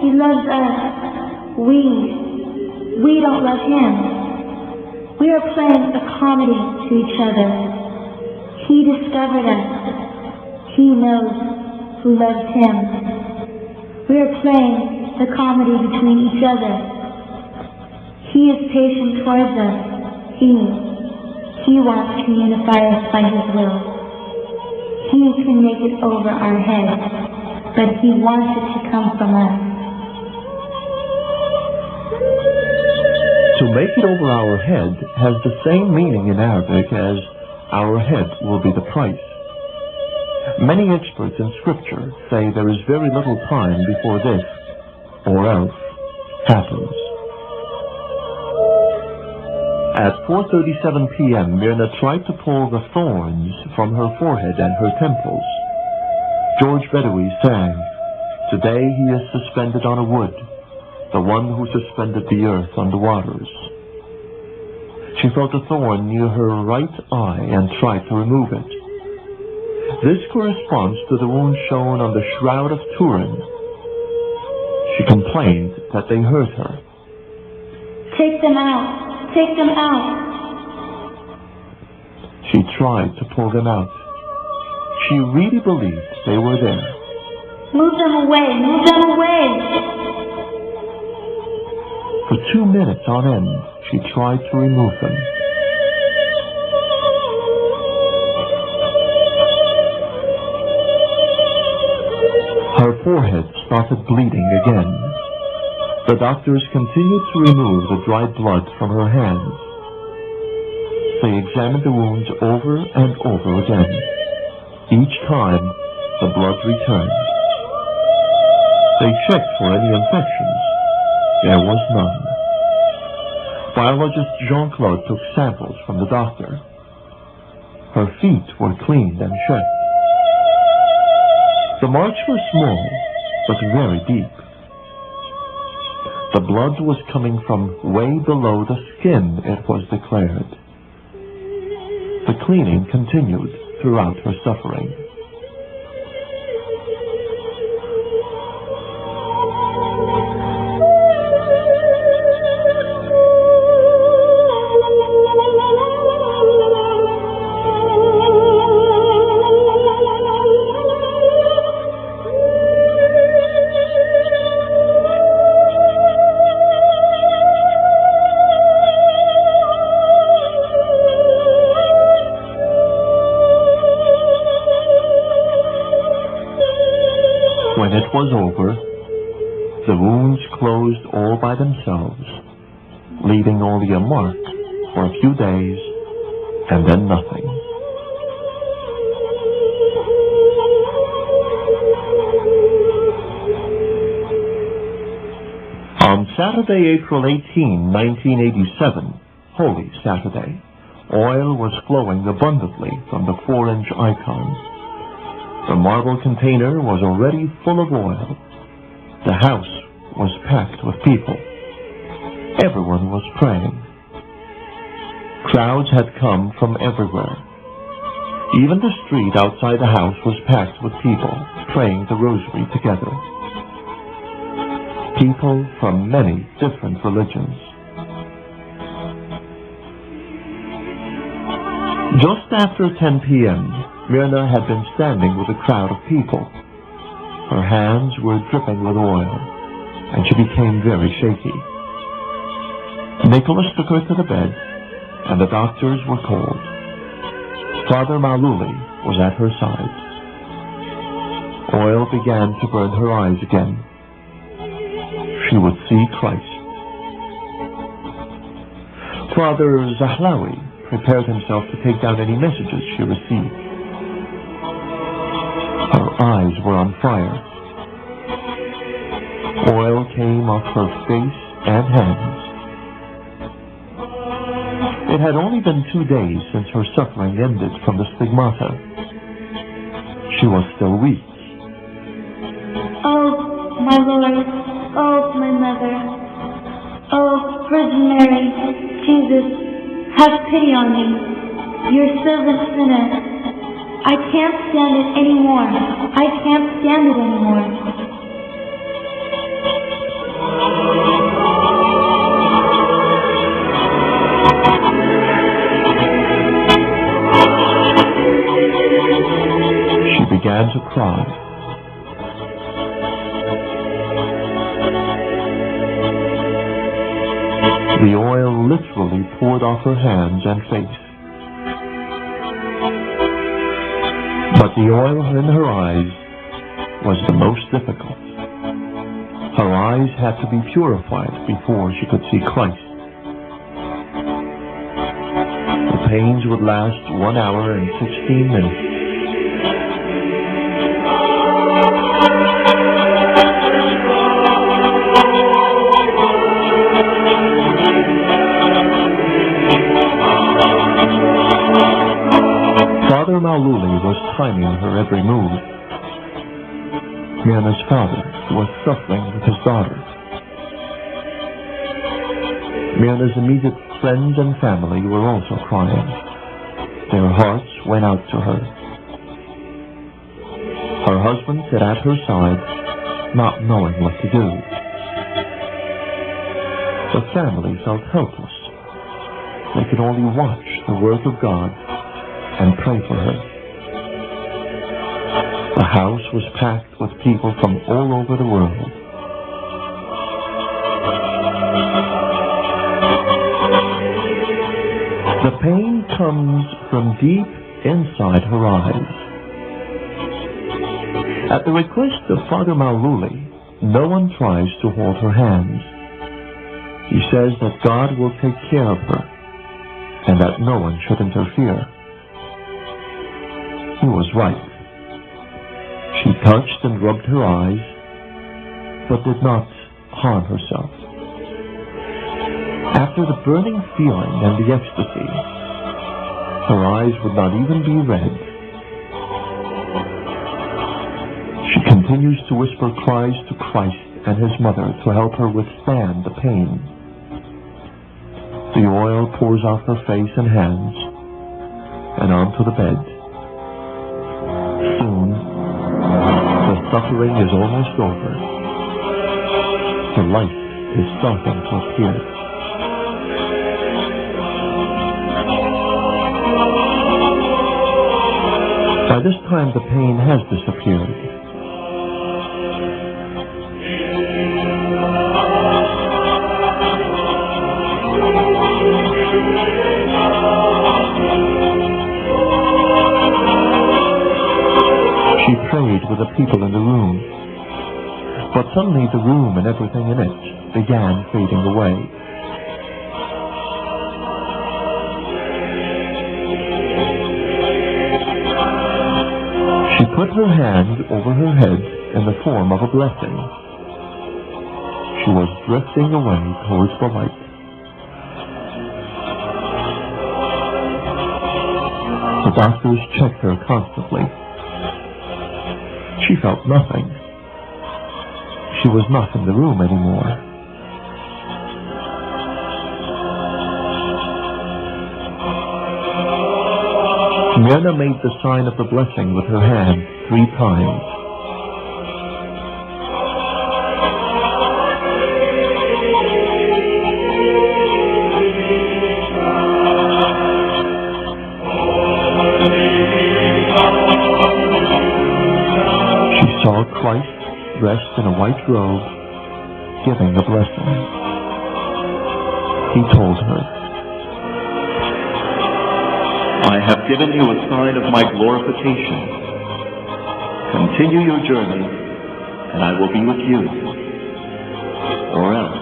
He loves us. We don't love him. We are playing a comedy to each other. He discovered us. He knows who loves him. We are playing the comedy between each other. He is patient towards us. He wants to unify us by his will. He can make it over our heads, but he wants it to come from us. To make it over our head has the same meaning in Arabic as our head will be the price. Many experts in scripture say there is very little time before this, or else, happens. At 4:37 p.m., Myrna tried to pull the thorns from her forehead and her temples. George Bedoui sang, "Today he is suspended on a wood, the one who suspended the earth on the waters." She felt a thorn near her right eye and tried to remove it. This corresponds to the wound shown on the Shroud of Turin. She complained that they hurt her. Take them out. Take them out. She tried to pull them out. She really believed they were there. Move them away. Move them away. For 2 minutes on end, she tried to remove them. Her forehead started bleeding again. The doctors continued to remove the dried blood from her hands. They examined the wounds over and over again. Each time, the blood returned. They checked for any infections. There was none. Biologist Jean-Claude took samples from the doctor. Her feet were cleaned and checked. The marks were small, but very deep. The blood was coming from way below the skin, it was declared. The cleaning continued throughout her suffering. When it was over, the wounds closed all by themselves, leaving only a mark for a few days, and then nothing. On Saturday, April 18, 1987, Holy Saturday, oil was flowing abundantly from the 4-inch icon. The marble container was already full of oil. The house was packed with people. Everyone was praying. Crowds had come from everywhere. Even the street outside the house was packed with people praying the rosary together. People from many different religions. Just after 10 p.m., Myrna had been standing with a crowd of people. Her hands were dripping with oil, and she became very shaky. Nicholas took her to the bed, and the doctors were called. Father Maluli was at her side. Oil began to burn her eyes again. She would see Christ. Father Zahlawi prepared himself to take down any messages she received. Her eyes were on fire. Oil came off her face and hands. It had only been 2 days since her suffering ended from the stigmata. She was still weak. Oh, my Lord. Oh, my Mother. Oh, Virgin Mary. Jesus, have pity on me, your servant sinner. I can't stand it anymore. I can't stand it anymore. began to cry. The oil literally poured off her hands and face. But the oil in her eyes was the most difficult. Her eyes had to be purified before she could see Christ. The pains would last 1 hour and 16 minutes. Father Maululi was timing her every move. Myrna's father was suffering with his daughter. Myrna's immediate friends and family were also crying. Their hearts went out to her. Her husband sat at her side, not knowing what to do. The family felt helpless. They could only watch the work of God and pray for her. The house was packed with people from all over the world. The pain comes from deep inside her eyes. At the request of Father Maululi, no one tries to hold her hands. He says that God will take care of her and that no one should interfere. He was right. She touched and rubbed her eyes, but did not harm herself. After the burning feeling and the ecstasy, her eyes would not even be red. She continues to whisper cries to Christ and his mother to help her withstand the pain. The oil pours off her face and hands and onto the bed. Soon, the suffering is almost over. The light is starting to appear. By this time, the pain has disappeared. She prayed with the people in the room, but suddenly the room and everything in it began fading away. She put her hand over her head in the form of a blessing. She was drifting away towards the light. The doctors checked her constantly. She felt nothing. She was not in the room anymore. Myrna made the sign of the blessing with her hand 3 times. She saw Christ dressed in a white robe, giving the blessing. He told her, "I have given you a sign of my glorification. Continue your journey, and I will be with you. Or else